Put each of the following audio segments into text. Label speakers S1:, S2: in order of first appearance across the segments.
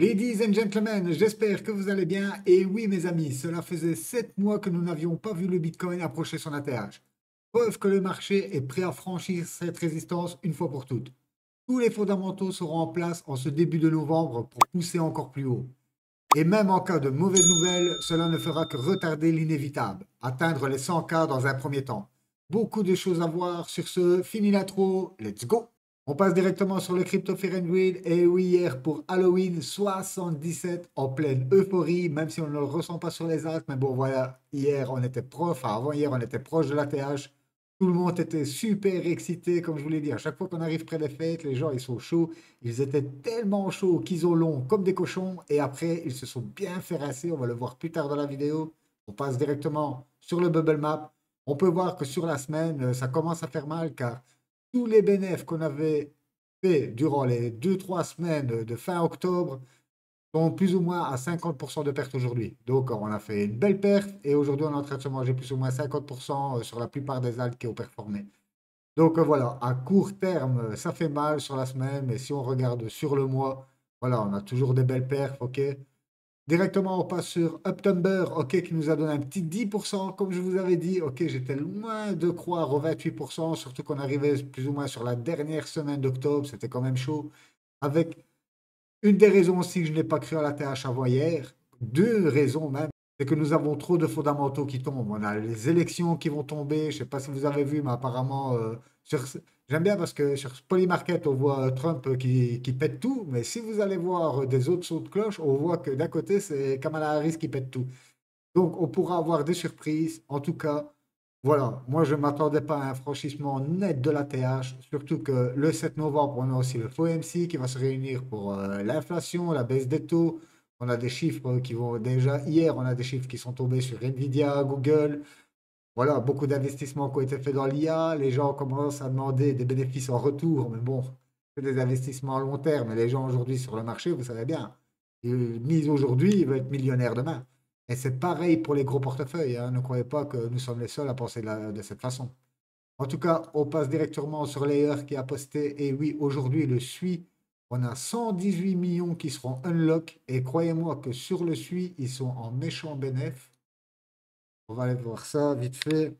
S1: Ladies and gentlemen, j'espère que vous allez bien. Et oui, mes amis, cela faisait 7 mois que nous n'avions pas vu le Bitcoin approcher son ATH. Preuve que le marché est prêt à franchir cette résistance une fois pour toutes. Tous les fondamentaux seront en place en ce début de novembre pour pousser encore plus haut. Et même en cas de mauvaise nouvelle, cela ne fera que retarder l'inévitable, atteindre les 100K dans un premier temps. Beaucoup de choses à voir sur ce, fini l'intro, let's go! On passe directement sur le Crypto Fear and Greed. Et oui, hier pour Halloween 77 en pleine euphorie, même si on ne le ressent pas sur les actes. Mais bon, voilà, hier on était proche, enfin avant-hier on était proche de l'ATH. Tout le monde était super excité, comme je vous l'ai dit. À chaque fois qu'on arrive près des fêtes, les gens ils sont chauds. Ils étaient tellement chauds qu'ils ont long comme des cochons. Et après, ils se sont bien fait rincer. On va le voir plus tard dans la vidéo. On passe directement sur le bubble map. On peut voir que sur la semaine, ça commence à faire mal car tous les bénéfices qu'on avait fait durant les 2-3 semaines de fin octobre sont plus ou moins à 50% de perte aujourd'hui. Donc, on a fait une belle perte et aujourd'hui, on est en train de se manger plus ou moins 50% sur la plupart des altes qui ont performé. Donc, voilà, à court terme, ça fait mal sur la semaine, mais si on regarde sur le mois, voilà, on a toujours des belles perfs, ok. Directement, on passe sur Uptumber, ok, qui nous a donné un petit 10%, comme je vous avais dit. Ok, j'étais loin de croire au 28%, surtout qu'on arrivait plus ou moins sur la dernière semaine d'octobre, c'était quand même chaud. Avec une des raisons aussi que je n'ai pas cru à la TH avant hier, deux raisons même, c'est que nous avons trop de fondamentaux qui tombent. On a les élections qui vont tomber. Je ne sais pas si vous avez vu, mais apparemment, j'aime bien parce que sur Polymarket, on voit Trump qui pète tout. Mais si vous allez voir des autres sons de cloche, on voit que d'un côté, c'est Kamala Harris qui pète tout. Donc, on pourra avoir des surprises. En tout cas, voilà, moi, je ne m'attendais pas à un franchissement net de la TH, surtout que le 7 novembre, on a aussi le FOMC qui va se réunir pour l'inflation, la baisse des taux. On a des chiffres qui vont déjà, hier, on a des chiffres qui sont tombés sur Nvidia, Google. Voilà, beaucoup d'investissements qui ont été faits dans l'IA. Les gens commencent à demander des bénéfices en retour, mais bon, c'est des investissements à long terme. Et les gens aujourd'hui sur le marché, vous savez bien, ils misent aujourd'hui, ils veulent être millionnaires demain. Et c'est pareil pour les gros portefeuilles, hein. Ne croyez pas que nous sommes les seuls à penser de cette façon. En tout cas, on passe directement sur Layer qui a posté. Et oui, aujourd'hui, le SUI, on a 118 millions qui seront unlock. Et croyez-moi que sur le SUI, ils sont en méchant bénéf. On va aller voir ça vite fait.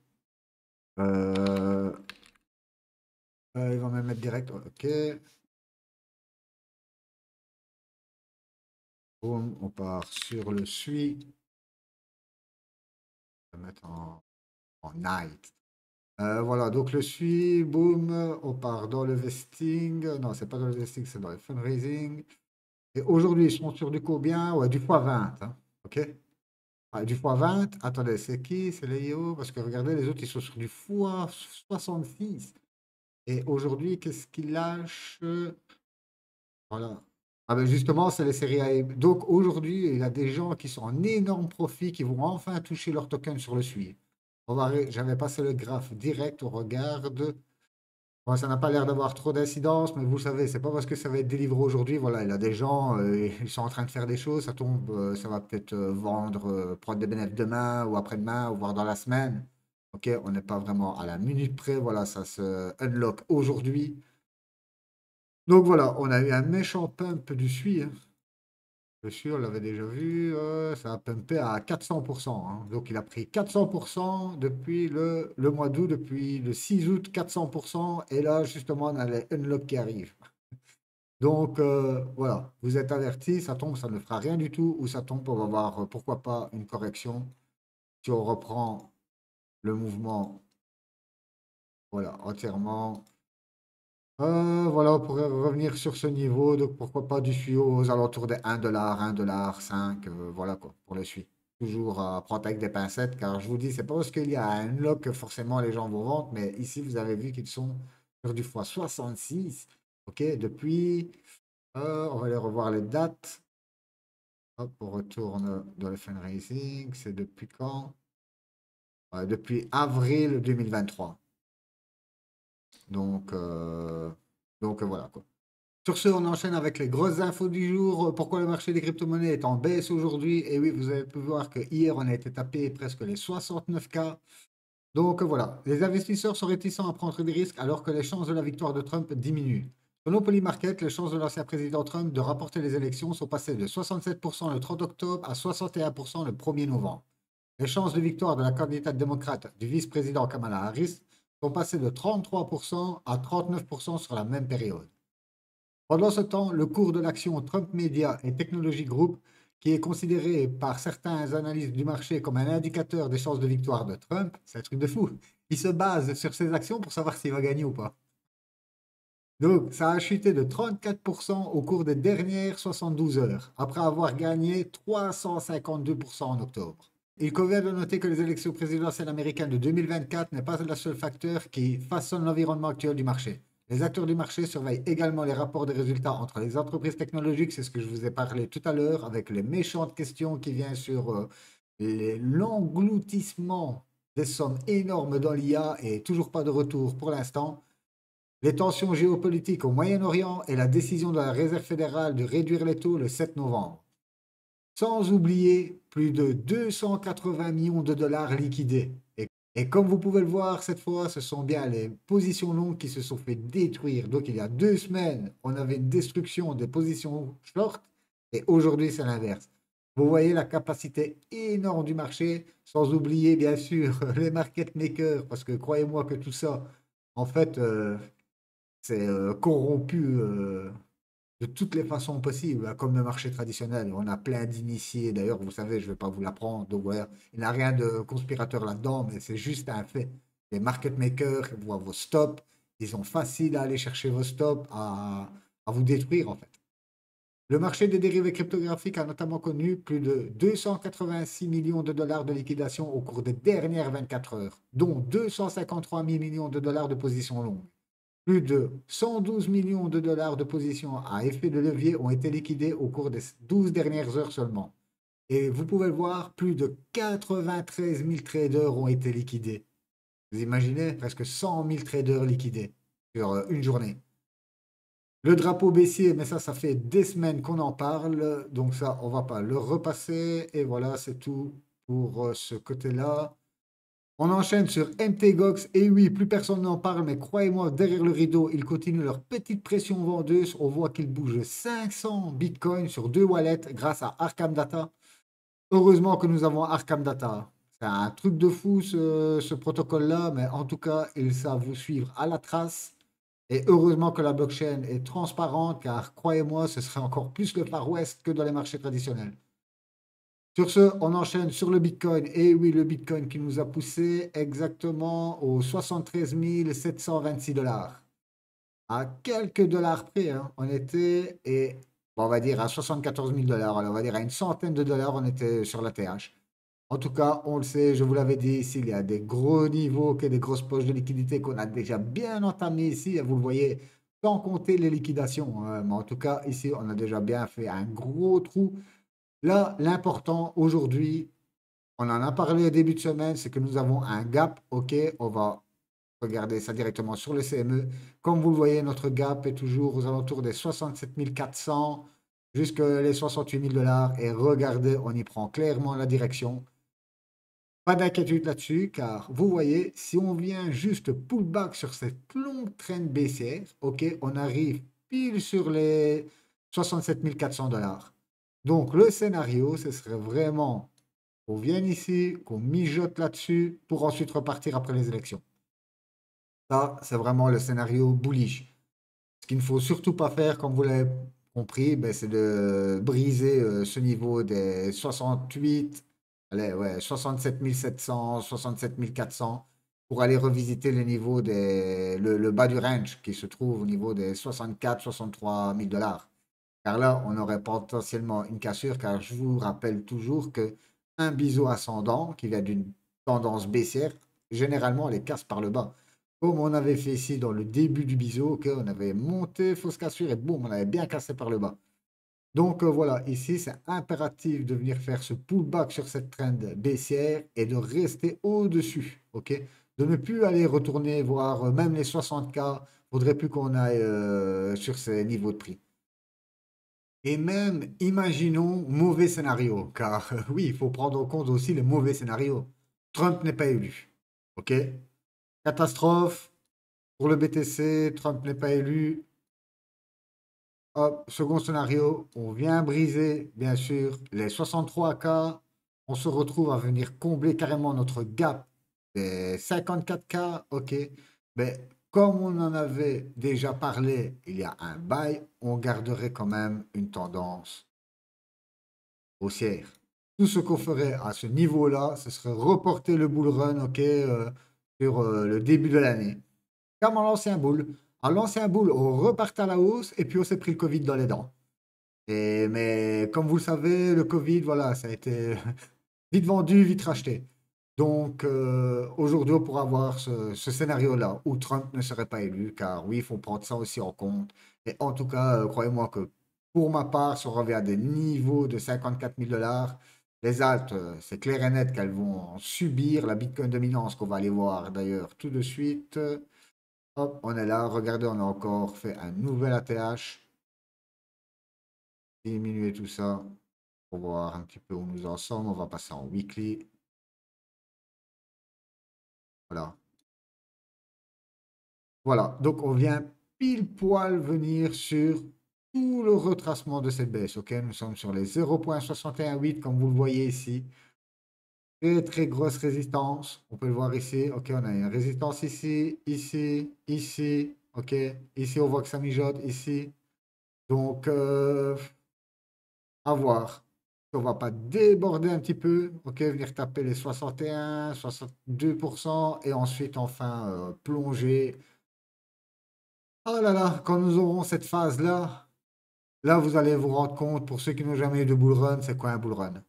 S1: Euh, il va me mettre direct. Ok. Boum, on part sur le SUI. On va mettre en night. Voilà, donc le SUI, boum, on part dans le vesting. Non, c'est pas dans le vesting, c'est dans le fundraising. Et aujourd'hui, ils sont sur du combien? Ouais, du x20, hein. OK? Ah, du x20. Attendez, c'est qui? C'est les IO? Parce que regardez, les autres, ils sont sur du x66. Et aujourd'hui, qu'est-ce qu'ils lâchent? Voilà. Ah ben justement, c'est les séries A. Donc aujourd'hui, il y a des gens qui sont en énorme profit, qui vont enfin toucher leur token sur le SUI. J'avais passé le graphe direct, on regarde. Bon, ça n'a pas l'air d'avoir trop d'incidence, mais vous savez, c'est pas parce que ça va être délivré aujourd'hui. Voilà, il y a des gens, ils sont en train de faire des choses, ça tombe, ça va peut-être vendre, prendre des bénéfices demain ou après-demain, ou voire dans la semaine. Ok, on n'est pas vraiment à la minute près. Voilà, ça se unlock aujourd'hui. Donc voilà, on a eu un méchant pump du SUI, hein. Le SUI, on l'avait déjà vu, ça a pumpé à 400%, hein. Donc il a pris 400% depuis le mois d'août, depuis le 6 août, 400%. Et là, justement, on a les unlocks qui arrivent. Donc voilà, vous êtes avertis, ça tombe, ça ne fera rien du tout, ou ça tombe, on va voir pourquoi pas une correction. Si on reprend le mouvement, voilà, entièrement. Voilà, on pourrait revenir sur ce niveau, donc pourquoi pas du SUI aux alentours des 1$, 1,5$, voilà quoi, pour le SUI. Toujours à prendre avec des pincettes, car je vous dis, c'est pas parce qu'il y a un lock que forcément les gens vont vendre, mais ici vous avez vu qu'ils sont sur du x66, ok, depuis, on va aller revoir les dates. Hop, on retourne dans le fundraising. C'est depuis quand? Depuis avril 2023. Donc, euh, donc voilà quoi. Sur ce, on enchaîne avec les grosses infos du jour. Pourquoi le marché des crypto-monnaies est en baisse aujourd'hui? Et oui, vous avez pu voir que hier, on a été tapé presque les 69K. Donc voilà, les investisseurs sont réticents à prendre des risques alors que les chances de la victoire de Trump diminuent. Selon Polymarket, les chances de l'ancien président Trump de remporter les élections sont passées de 67% le 30 octobre à 61% le 1er novembre. Les chances de victoire de la candidate démocrate du vice-président Kamala Harris sont passées de 33% à 39% sur la même période. Pendant ce temps, le cours de l'action Trump Media et Technology Group, qui est considéré par certains analystes du marché comme un indicateur des chances de victoire de Trump, c'est un truc de fou. Il se base sur ses actions pour savoir s'il va gagner ou pas. Donc, ça a chuté de 34% au cours des dernières 72 heures, après avoir gagné 352% en octobre. Il convient de noter que les élections présidentielles américaines de 2024 n'est pas le seul facteur qui façonne l'environnement actuel du marché. Les acteurs du marché surveillent également les rapports des résultats entre les entreprises technologiques, c'est ce que je vous ai parlé tout à l'heure, avec les méchantes questions qui viennent sur l'engloutissement des sommes énormes dans l'IA et toujours pas de retour pour l'instant. Les tensions géopolitiques au Moyen-Orient et la décision de la Réserve fédérale de réduire les taux le 7 novembre. Sans oublier plus de 280 millions de dollars liquidés. Et comme vous pouvez le voir, cette fois, ce sont bien les positions longues qui se sont fait détruire. Donc il y a 2 semaines, on avait une destruction des positions short et aujourd'hui, c'est l'inverse. Vous voyez la capacité énorme du marché, sans oublier bien sûr les market makers, parce que croyez-moi que tout ça, en fait, c'est corrompu de toutes les façons possibles, hein, comme le marché traditionnel. On a plein d'initiés. D'ailleurs, vous savez, je ne vais pas vous l'apprendre. Donc voilà, il n'y a rien de conspirateur là-dedans, mais c'est juste un fait. Les market makers voient vos stops. Ils sont faciles à aller chercher vos stops, à vous détruire en fait. Le marché des dérivés cryptographiques a notamment connu plus de 286 millions de dollars de liquidation au cours des dernières 24 heures, dont 253 millions de dollars de positions longues. Plus de 112 millions de dollars de positions à effet de levier ont été liquidés au cours des 12 dernières heures seulement. Et vous pouvez le voir, plus de 93 000 traders ont été liquidés. Vous imaginez, presque 100 000 traders liquidés sur une journée. Le drapeau baissier, mais ça fait des semaines qu'on en parle, donc ça, on va pas le repasser. Et voilà, c'est tout pour ce côté-là. On enchaîne sur MTGOX. Et oui, plus personne n'en parle, mais croyez-moi, derrière le rideau, ils continuent leur petite pression vendeuse. On voit qu'ils bougent 500 bitcoins sur 2 wallets grâce à Arkham Data. Heureusement que nous avons Arkham Data. C'est un truc de fou ce protocole-là, mais en tout cas, ils savent vous suivre à la trace. Et heureusement que la blockchain est transparente, car croyez-moi, ce serait encore plus le Far West que dans les marchés traditionnels. Sur ce, on enchaîne sur le Bitcoin. Et oui, le Bitcoin qui nous a poussé exactement aux 73 726 dollars. À quelques dollars près, hein, on était, et bon, on va dire à 74 000 dollars, on va dire à une centaine de dollars, on était sur la TH. En tout cas, on le sait, je vous l'avais dit ici, il y a des gros niveaux, des grosses poches de liquidité qu'on a déjà bien entamées ici. Vous le voyez, sans compter les liquidations, hein. Mais en tout cas, ici, on a déjà bien fait un gros trou. Là, l'important aujourd'hui, on en a parlé au début de semaine, c'est que nous avons un gap. OK, on va regarder ça directement sur le CME. Comme vous le voyez, notre gap est toujours aux alentours des 67 400 jusqu'à les 68 000 dollars. Et regardez, on y prend clairement la direction. Pas d'inquiétude là-dessus, car vous voyez, si on vient juste pullback sur cette longue traîne baissière, OK, on arrive pile sur les 67 400 dollars. Donc, le scénario, ce serait vraiment qu'on vienne ici, qu'on mijote là-dessus pour ensuite repartir après les élections. Ça, c'est vraiment le scénario bullish. Ce qu'il ne faut surtout pas faire, comme vous l'avez compris, ben, c'est de briser ce niveau des 68, allez, ouais, 67 700, 67 400 pour aller revisiter le niveau le bas du range qui se trouve au niveau des 64, 63 000 dollars. Car là, on aurait potentiellement une cassure, car je vous rappelle toujours que un biseau ascendant qui vient d'une tendance baissière, généralement, on les casse par le bas. Comme on avait fait ici dans le début du biseau, on avait monté, fausse cassure et boum, on avait bien cassé par le bas. Donc voilà, ici, c'est impératif de venir faire ce pullback sur cette trend baissière et de rester au-dessus, ok? De ne plus aller retourner voir même les 60K, il ne faudrait plus qu'on aille sur ces niveaux de prix. Et même, imaginons, mauvais scénario, car oui, il faut prendre en compte aussi les mauvais scénarios. Trump n'est pas élu. OK? Catastrophe pour le BTC, Trump n'est pas élu. Hop, second scénario, on vient briser, bien sûr, les 63K. On se retrouve à venir combler carrément notre gap des 54K. OK. Mais comme on en avait déjà parlé il y a un bail, on garderait quand même une tendance haussière. Tout ce qu'on ferait à ce niveau-là, ce serait reporter le bull run, OK, sur le début de l'année. Comme à l'ancien bull. À l'ancien bull, on repartait à la hausse et puis on s'est pris le Covid dans les dents. Mais comme vous le savez, le Covid, voilà, ça a été vite vendu, vite racheté. Donc aujourd'hui, on pourra avoir ce scénario-là où Trump ne serait pas élu, car oui, il faut prendre ça aussi en compte. Et en tout cas, croyez-moi que pour ma part, si on revient à des niveaux de 54 000 $, les altes, c'est clair et net qu'elles vont en subir la Bitcoin dominance qu'on va aller voir d'ailleurs tout de suite. Hop, on est là. Regardez, on a encore fait un nouvel ATH. Diminuer tout ça pour voir un petit peu où nous en sommes. On va passer en weekly. Voilà. Voilà. Donc, on vient pile poil venir sur tout le retracement de cette baisse. OK? Nous sommes sur les 0,618 comme vous le voyez ici. Très, très grosse résistance. On peut le voir ici. OK, on a une résistance ici, ici, ici. OK? Ici, on voit que ça mijote. Ici. Donc, à voir. On va pas déborder un petit peu, ok, venir taper les 61, 62% et ensuite enfin plonger. Oh là là, quand nous aurons cette phase-là, là vous allez vous rendre compte, pour ceux qui n'ont jamais eu de bull run, c'est quoi un bull run.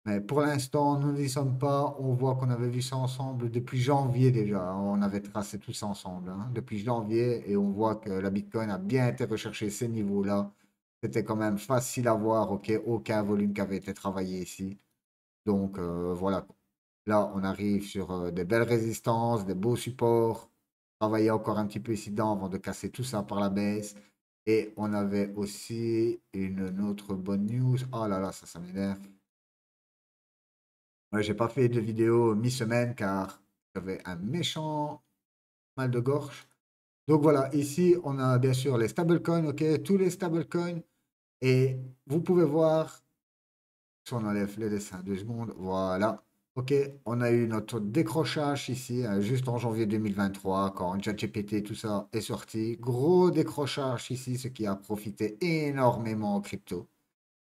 S1: Mais pour l'instant, nous n'y sommes pas. On voit qu'on avait vu ça ensemble depuis janvier déjà. On avait tracé tout ça ensemble hein, depuis janvier et on voit que la Bitcoin a bien été recherchée ces niveaux-là. C'était quand même facile à voir, ok, aucun volume qui avait été travaillé ici. Donc voilà. Là, on arrive sur des belles résistances, des beaux supports. Travailler encore un petit peu ici dedans avant de casser tout ça par la baisse. Et on avait aussi une autre bonne news. Oh là là, ça m'énerve. Ouais, j'ai pas fait de vidéo mi-semaine car j'avais un méchant mal de gorge. Donc voilà, ici, on a bien sûr les stablecoins, ok, tous les stablecoins. Et vous pouvez voir, si on enlève les dessins 2 secondes, voilà. Ok, on a eu notre décrochage ici, juste en janvier 2023, quand ChatGPT, tout ça est sorti. Gros décrochage ici, ce qui a profité énormément en crypto.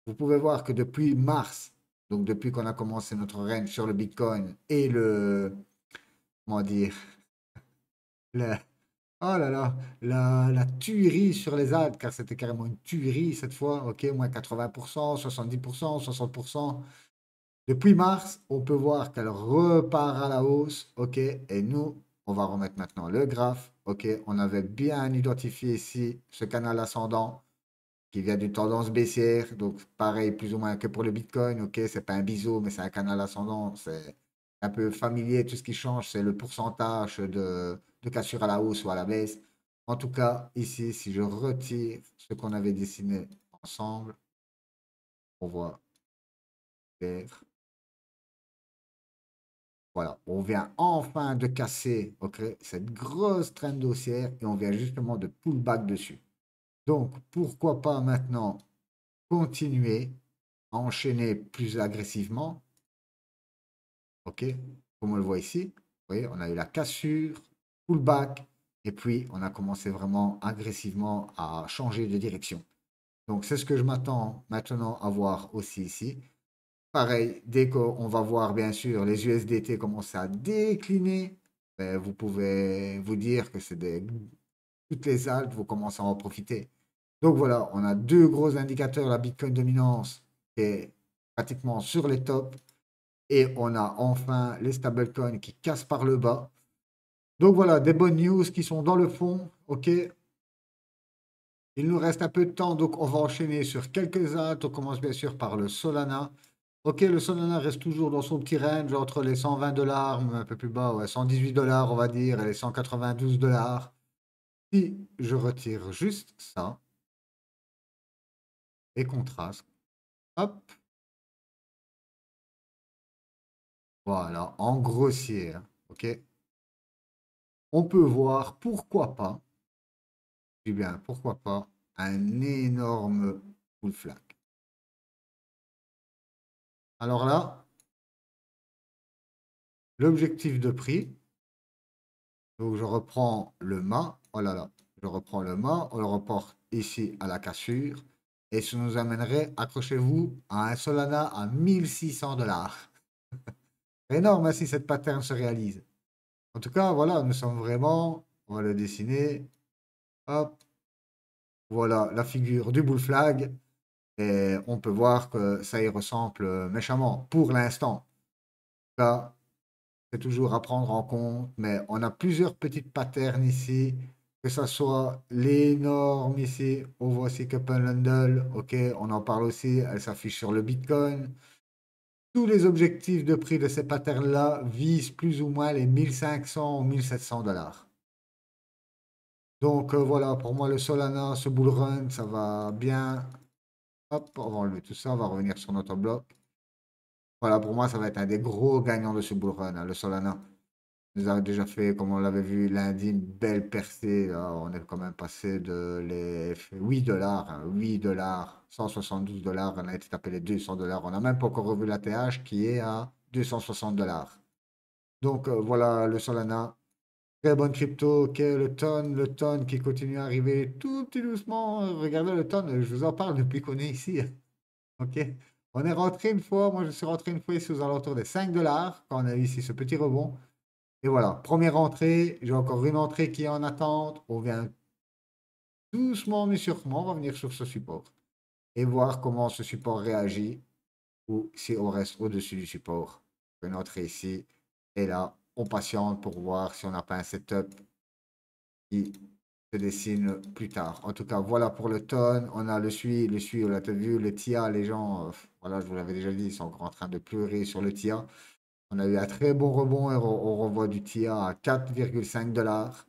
S1: Vous pouvez voir que depuis mars, donc depuis qu'on a commencé notre règne sur le Bitcoin et comment dire, le, oh là là, la tuerie sur les altcoins, car c'était carrément une tuerie cette fois, ok, moins 80%, 70%, 60%. Depuis mars, on peut voir qu'elle repart à la hausse, ok, et nous, on va remettre maintenant le graphe, ok, on avait bien identifié ici ce canal ascendant, qui vient d'une tendance baissière. Donc, pareil, plus ou moins que pour le Bitcoin. OK, c'est pas un biseau, mais c'est un canal ascendant. C'est un peu familier. Tout ce qui change, c'est le pourcentage de cassure à la hausse ou à la baisse. En tout cas, ici, si je retire ce qu'on avait dessiné ensemble, on voit vert. Voilà, on vient enfin de casser, ok, cette grosse trend haussière et on vient justement de pullback dessus. Donc, pourquoi pas maintenant continuer à enchaîner plus agressivement, ok, comme on le voit ici. Vous voyez, on a eu la cassure, pullback, et puis on a commencé vraiment agressivement à changer de direction. Donc c'est ce que je m'attends maintenant à voir aussi ici. Pareil, dès qu'on va voir bien sûr les USDT commencer à décliner, ben, vous pouvez vous dire que toutes les altes, vous commencez à en profiter. Donc voilà, on a deux gros indicateurs, la Bitcoin dominance qui est pratiquement sur les tops et on a enfin les stablecoins qui cassent par le bas. Donc voilà, des bonnes news qui sont dans le fond. OK. Il nous reste un peu de temps, donc on va enchaîner sur quelques autres. On commence bien sûr par le Solana. OK, le Solana reste toujours dans son petit range entre les 120 $, un peu plus bas, ouais, 118 $ on va dire, et les 192 $. Si je retire juste ça et contraste, hop, voilà, en grossier, hein, OK, on peut voir pourquoi pas, je dis bien pourquoi pas, un énorme bull flag. Alors là, l'objectif de prix, donc je reprends le mât, oh là là, je reprends le mât, on le reporte ici à la cassure, et ça nous amènerait, accrochez-vous, à un Solana à 1600 $. Énorme hein, si cette pattern se réalise. En tout cas, voilà, nous sommes vraiment, on va le dessiner, hop, voilà la figure du bull flag, et on peut voir que ça y ressemble méchamment pour l'instant. Là, c'est toujours à prendre en compte, mais on a plusieurs petites patterns ici, que ce soit l'énorme ici, on voit aussi Couple Handle, ok, on en parle aussi, elle s'affiche sur le Bitcoin. Tous les objectifs de prix de ces patterns-là visent plus ou moins les 1500 ou 1700 $. Donc voilà, pour moi, le Solana, ce bull run, ça va bien. Hop, on va enlever tout ça, on va revenir sur notre bloc. Voilà, pour moi, ça va être un des gros gagnants de ce bull run, hein, le Solana. Nous avons déjà fait, comme on l'avait vu lundi, une belle percée. Là, on est quand même passé de les 8 $, hein, 8 $, 172 $. On a été tapé les 200 $. On n'a même pas encore revu la TH qui est à 260 $. Donc voilà le Solana. Très bonne crypto. Ok, le ton qui continue à arriver tout petit doucement. Regardez le ton, je vous en parle depuis qu'on est ici. Ok. On est rentré une fois, moi je suis rentré une fois ici aux alentours des 5 $ quand on a eu ici ce petit rebond. Et voilà, première entrée, j'ai encore une entrée qui est en attente. On vient doucement mais sûrement revenir sur ce support et voir comment ce support réagit ou si on reste au-dessus du support. Une entrée ici et là, on patiente pour voir si on n'a pas un setup qui se dessine plus tard. En tout cas, voilà pour le ton. On a le SUI, on l'a vu, le TIA, les gens, voilà, je vous l'avais déjà dit, ils sont encore en train de pleurer sur le TIA. On a eu un très bon rebond et on revoit du TIA à 4,5 $.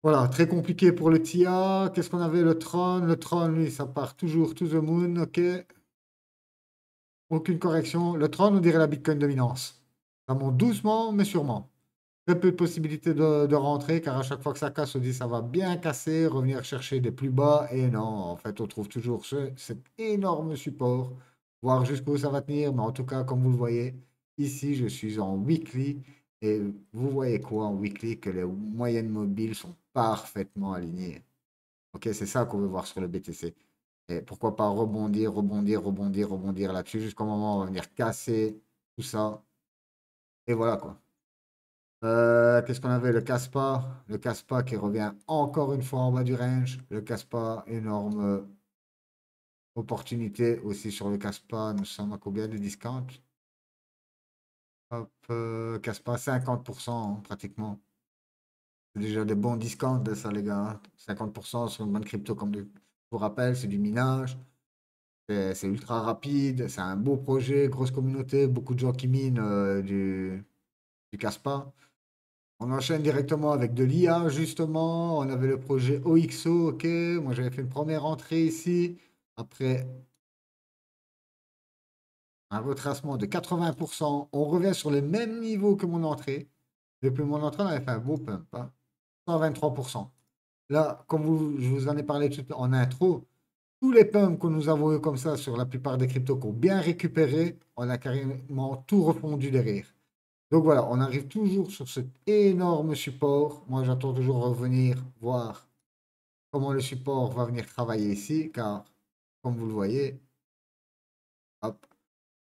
S1: Voilà, très compliqué pour le TIA. Qu'est-ce qu'on avait? Le Tron. Le Tron, lui, ça part toujours to the moon. OK. Aucune correction. Le Tron, on dirait la Bitcoin dominance. Ça monte doucement, mais sûrement. Très peu de possibilités de rentrer, car à chaque fois que ça casse, on dit ça va bien casser, revenir chercher des plus bas. Et non, en fait, on trouve toujours cet énorme support, voir jusqu'où ça va tenir. Mais en tout cas, comme vous le voyez, ici, je suis en weekly. Et vous voyez quoi en weekly? Que les moyennes mobiles sont parfaitement alignées. Ok, c'est ça qu'on veut voir sur le BTC. Et pourquoi pas rebondir, rebondir, rebondir, rebondir là-dessus jusqu'au moment où on va venir casser tout ça. Et voilà quoi. Qu'est-ce qu'on avait? Le Caspa. Le Caspa qui revient encore une fois en bas du range. Le Caspa, énorme opportunité aussi sur le Caspa. Nous sommes à combien de discount? Hop, Caspa, 50% hein, pratiquement. C'est déjà des bons discounts de ça, les gars, hein. 50% sur une bonne crypto, comme je vous rappelle, c'est du minage. C'est ultra rapide. C'est un beau projet, grosse communauté, beaucoup de gens qui minent du Caspa. On enchaîne directement avec de l'IA, justement. On avait le projet OXO, ok. Moi, j'avais fait une première entrée ici. Après un retracement de 80%, on revient sur le même niveau que mon entrée. Depuis mon entrée, on avait fait un beau pump, hein. 123%. Là, comme je vous en ai parlé tout en intro, tous les pumps que nous avons eu comme ça sur la plupart des cryptos qui ont bien récupéré, on a carrément tout refondu derrière. Donc voilà, on arrive toujours sur cet énorme support. Moi, j'attends toujours revenir voir comment le support va venir travailler ici, car comme vous le voyez, hop,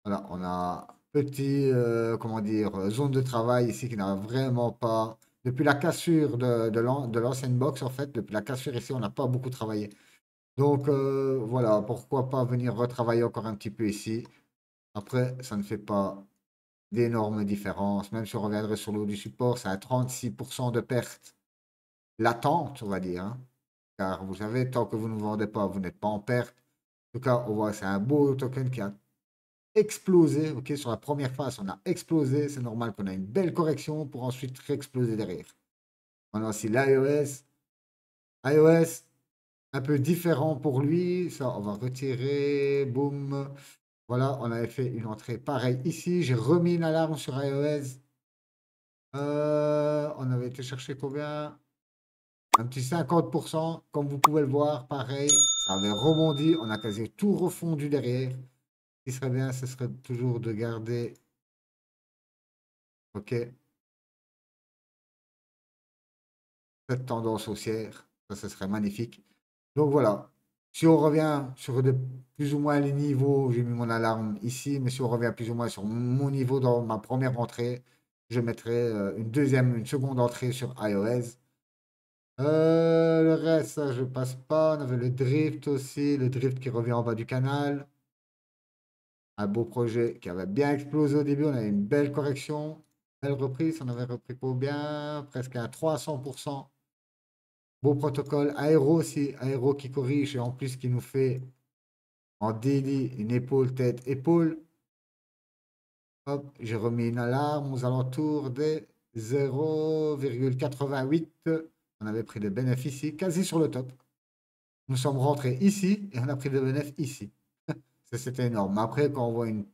S1: voilà, on a petit, comment dire, zone de travail ici qui n'a vraiment pas, depuis la cassure de l'ancienne box, en fait, depuis la cassure ici, on n'a pas beaucoup travaillé. Donc voilà, pourquoi pas venir retravailler encore un petit peu ici. Après, ça ne fait pas d'énormes différences. Même si on reviendrait sur le haut du support, c'est à 36% de perte latente, on va dire, hein. Car vous savez, tant que vous ne vendez pas, vous n'êtes pas en perte. En tout cas, on voit c'est un beau token qui a explosé. Ok, sur la première phase, on a explosé. C'est normal qu'on a une belle correction pour ensuite réexploser derrière. On a aussi l'iOS. iOS, un peu différent pour lui. Ça, on va retirer. Boum. Voilà, on avait fait une entrée pareille ici. J'ai remis une alarme sur iOS. On avait été chercher combien? un petit 50%. Comme vous pouvez le voir, pareil, ça avait rebondi. On a quasi tout refondu derrière. Ce qui serait bien, ce serait toujours de garder, ok, cette tendance haussière. Ça, ce serait magnifique. Donc voilà. Si on revient sur plus ou moins les niveaux, j'ai mis mon alarme ici, mais si on revient plus ou moins sur mon niveau dans ma première entrée, je mettrai une seconde entrée sur iOS. Le reste, ça, je passe pas. On avait le drift aussi, le drift qui revient en bas du canal. Un beau projet qui avait bien explosé au début. On avait une belle correction, belle reprise. On avait repris combien? Presque à 300%. Beau protocole. Aéro aussi, aéro qui corrige et en plus qui nous fait en daily une épaule, tête, épaule. Hop, j'ai remis une alarme aux alentours des 0,88. On avait pris des bénéfices ici, quasi sur le top. Nous sommes rentrés ici et on a pris des bénéfices ici. Ça, c'était énorme. Mais après, quand on voit une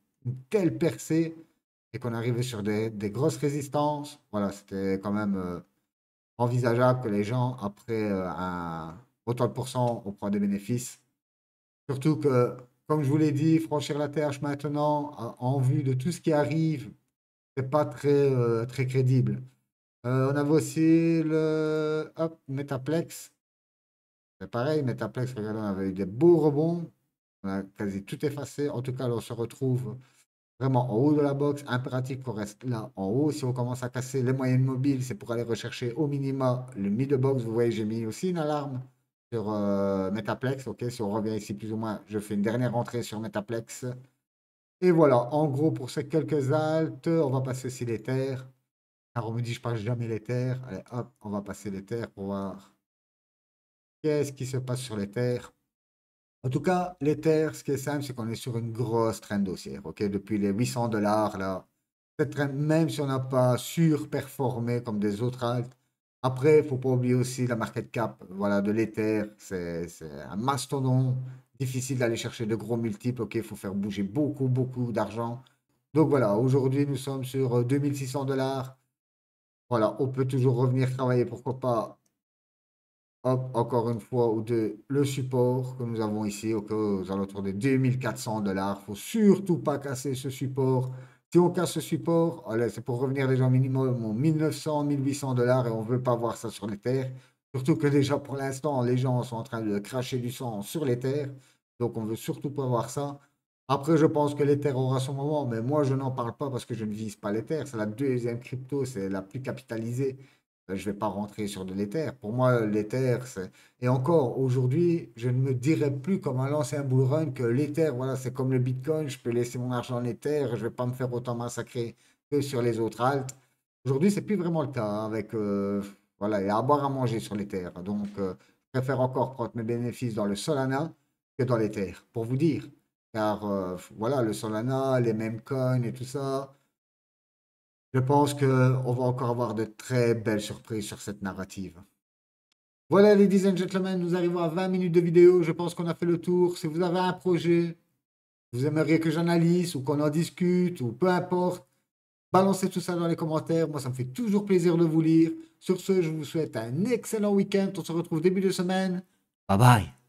S1: telle percée et qu'on arrivait sur des grosses résistances, voilà, c'était quand même envisageable que les gens, après autant de pourcents, on prend des bénéfices. Surtout que, comme je vous l'ai dit, franchir la tâche maintenant, en vue de tout ce qui arrive, c'est pas très crédible. On avait aussi le Metaplex. C'est pareil, Metaplex, regardez, on avait eu des beaux rebonds. On a quasi tout effacé. En tout cas, là, on se retrouve vraiment en haut de la box. Impératif qu'on reste là en haut. Si on commence à casser les moyennes mobiles, c'est pour aller rechercher au minima le mid box. Vous voyez, j'ai mis aussi une alarme sur Metaplex. Ok, si on revient ici plus ou moins, je fais une dernière entrée sur Metaplex. Et voilà, en gros, pour ces quelques haltes, on va passer aussi les terres. Alors, on me dit, je passe jamais les terres. Allez, hop, on va passer les terres pour voir qu'est-ce qui se passe sur les terres. En tout cas, l'Ether, ce qui est simple, c'est qu'on est sur une grosse trend haussière. Ok, depuis les 800 dollars, là, cette trend, même si on n'a pas surperformé comme des autres alts, après, il ne faut pas oublier aussi la market cap, voilà, de l'Ether. C'est un mastodon, difficile d'aller chercher de gros multiples. Ok, il faut faire bouger beaucoup d'argent. Donc voilà, aujourd'hui, nous sommes sur 2600 dollars. Voilà, on peut toujours revenir travailler, pourquoi pas. Hop, encore une fois, ou de le support que nous avons ici, aux alentours de 2400 dollars. Il ne faut surtout pas casser ce support. Si on casse ce support, allez, c'est pour revenir déjà au minimum aux 1900, 1800 dollars et on ne veut pas voir ça sur les terres. Surtout que déjà pour l'instant, les gens sont en train de cracher du sang sur les terres. Donc on ne veut surtout pas voir ça. Après, je pense que l'Ether aura son moment, mais moi, je n'en parle pas parce que je ne vise pas l'Ether. C'est la deuxième crypto, c'est la plus capitalisée. Je ne vais pas rentrer sur de l'Ether. Pour moi, l'Ether, c'est... Et encore, aujourd'hui, je ne me dirais plus comme à l'ancien bull run que l'Ether, voilà, c'est comme le Bitcoin, je peux laisser mon argent en Ether, je ne vais pas me faire autant massacrer que sur les autres alts. Aujourd'hui, c'est plus vraiment le cas, hein, avec, voilà, il y a à boire à manger sur l'Ether. Donc, je préfère encore prendre mes bénéfices dans le Solana que dans l'Ether, pour vous dire. Car, voilà, le Solana, les mêmes coins et tout ça, je pense qu'on va encore avoir de très belles surprises sur cette narrative. Voilà, ladies and gentlemen, nous arrivons à 20 minutes de vidéo. Je pense qu'on a fait le tour. Si vous avez un projet, vous aimeriez que j'analyse ou qu'on en discute ou peu importe, balancez tout ça dans les commentaires. Moi, ça me fait toujours plaisir de vous lire. Sur ce, je vous souhaite un excellent week-end. On se retrouve début de semaine. Bye bye.